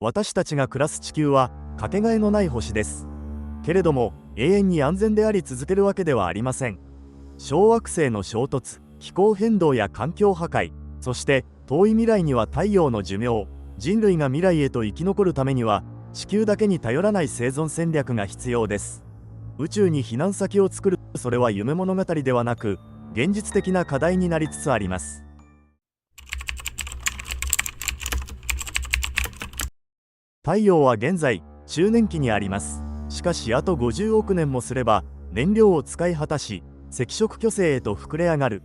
私たちが暮らす地球はかけがえのない星です。けれども永遠に安全であり続けるわけではありません。小惑星の衝突、気候変動や環境破壊、そして遠い未来には太陽の寿命。人類が未来へと生き残るためには地球だけに頼らない生存戦略が必要です。宇宙に避難先を作る、それは夢物語ではなく現実的な課題になりつつあります。太陽は現在中年期にあります。しかしあと50億年もすれば燃料を使い果たし赤色巨星へと膨れ上がる。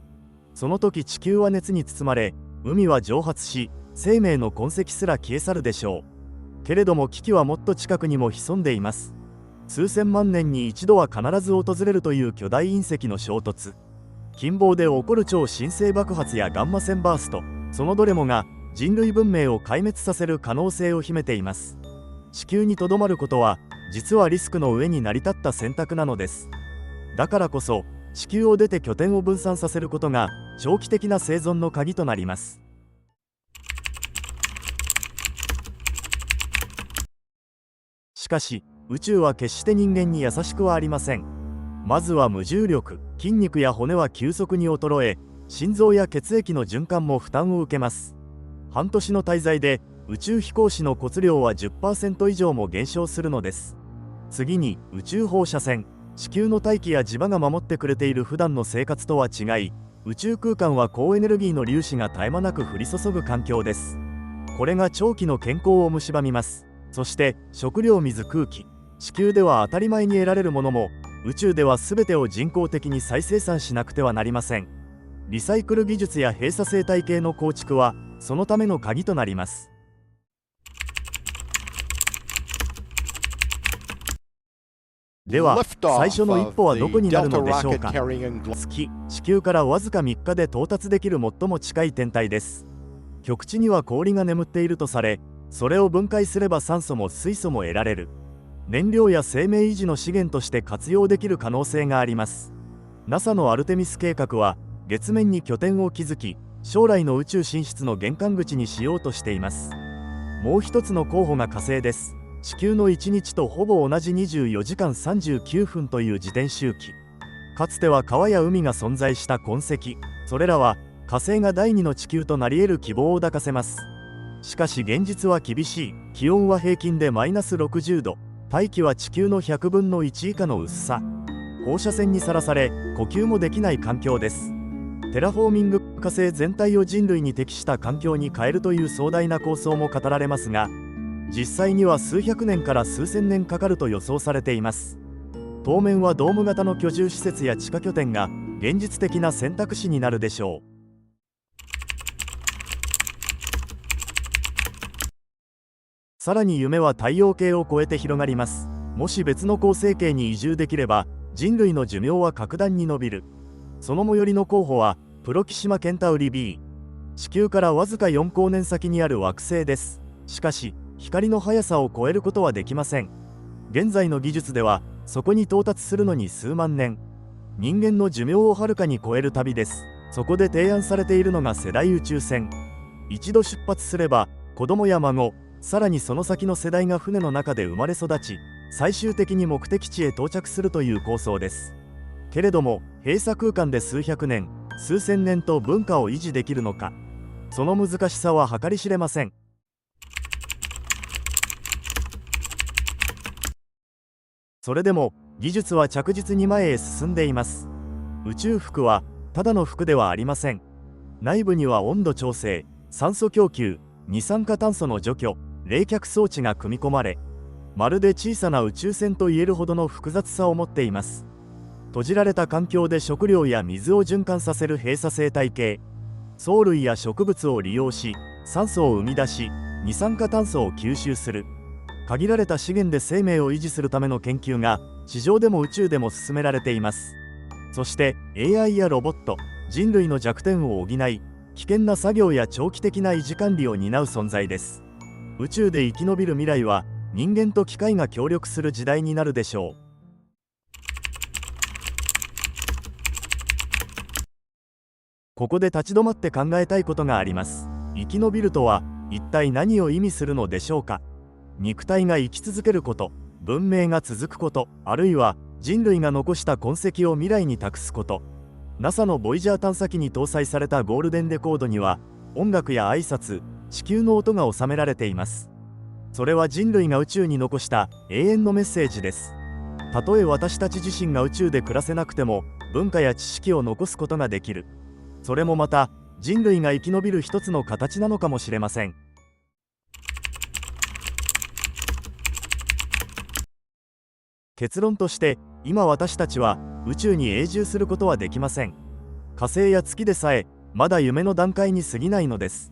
その時地球は熱に包まれ、海は蒸発し、生命の痕跡すら消え去るでしょう。けれども危機はもっと近くにも潜んでいます。数千万年に一度は必ず訪れるという巨大隕石の衝突、近傍で起こる超新星爆発やガンマ線バースト、そのどれもが人類文明を壊滅させる可能性を秘めています。地球にとどまることは実はリスクの上に成り立った選択なのです。だからこそ地球を出て拠点を分散させることが長期的な生存の鍵となります。しかし宇宙は決して人間に優しくはありません。まずは無重力、筋肉や骨は急速に衰え、心臓や血液の循環も負担を受けます。半年の滞在で宇宙飛行士の骨量は 10% 以上も減少するのです。次に宇宙放射線。地球の大気や磁場が守ってくれている普段の生活とは違い、宇宙空間は高エネルギーの粒子が絶え間なく降り注ぐ環境です。これが長期の健康を蝕みます。そして食料、水、空気。地球では当たり前に得られるものも宇宙では全てを人工的に再生産しなくてはなりません。リサイクル技術や閉鎖生態系の構築はそのための鍵となります。では最初の一歩はどこになるのでしょうか。月、地球からわずか3日で到達できる最も近い天体です。極地には氷が眠っているとされ、それを分解すれば酸素も水素も得られる。燃料や生命維持の資源として活用できる可能性があります。 NASA のアルテミス計画は月面に拠点を築き、将来の宇宙進出の玄関口にしようとしています。もう一つの候補が火星です。地球の1日とほぼ同じ24時間39分という自転周期。かつては川や海が存在した痕跡。それらは火星が第二の地球となり得る希望を抱かせます。しかし現実は厳しい。気温は平均でマイナス60度。大気は地球の100分の1以下の薄さ。放射線にさらされ呼吸もできない環境です。テラフォーミング、火星全体を人類に適した環境に変えるという壮大な構想も語られますが、実際には数百年から数千年かかると予想されています。当面はドーム型の居住施設や地下拠点が現実的な選択肢になるでしょう。さらに夢は太陽系を超えて広がります。もし別の恒星系に移住できれば人類の寿命は格段に延びる。その最寄りの候補はプロキシマ・ケンタウリ B。 地球からわずか4光年先にある惑星です。しかし光の速さを超えることはできません。現在の技術ではそこに到達するのに数万年。人間の寿命をはるかに超える旅です。そこで提案されているのが世代宇宙船。一度出発すれば子供や孫、さらにその先の世代が船の中で生まれ育ち、最終的に目的地へ到着するという構想です。けれども閉鎖空間で数百年、数千年と文化を維持できるのか、その難しさは計り知れません。それでも技術は着実に前へ進んでいます。宇宙服はただの服ではありません。内部には温度調整、酸素供給、二酸化炭素の除去、冷却装置が組み込まれ、まるで小さな宇宙船といえるほどの複雑さを持っています。閉じられた環境で食料や水を循環させる閉鎖生態系。藻類や植物を利用し酸素を生み出し、二酸化炭素を吸収する。限られた資源で生命を維持するための研究が地上でも宇宙でも進められています。そして AI やロボット、人類の弱点を補い、危険な作業や長期的な維持管理を担う存在です。宇宙で生き延びる未来は人間と機械が協力する時代になるでしょう。ここで立ち止まって考えたいことがあります。生き延びるとは一体何を意味するのでしょうか。肉体が生き続けること、文明が続くこと、あるいは人類が残した痕跡を未来に託すこと。 NASA のボイジャー探査機に搭載されたゴールデンレコードには、音楽や挨拶、地球の音が収められています。それは人類が宇宙に残した永遠のメッセージです。たとえ私たち自身が宇宙で暮らせなくても、文化や知識を残すことができる。それもまた人類が生き延びる一つの形なのかもしれません。結論として、今私たちは宇宙に永住することはできません。火星や月でさえまだ夢の段階に過ぎないのです。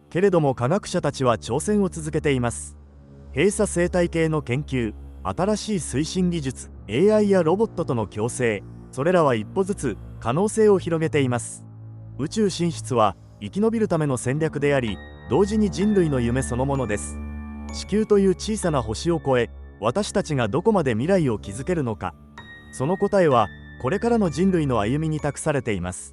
けれども科学者たちは挑戦を続けています。閉鎖生態系の研究、新しい推進技術、 AI やロボットとの共生、それらは一歩ずつ可能性を広げています。宇宙進出は生き延びるための戦略であり、同時に人類の夢そのものです。地球という小さな星を越え、私たちがどこまで未来を築けるのか、その答えはこれからの人類の歩みに託されています。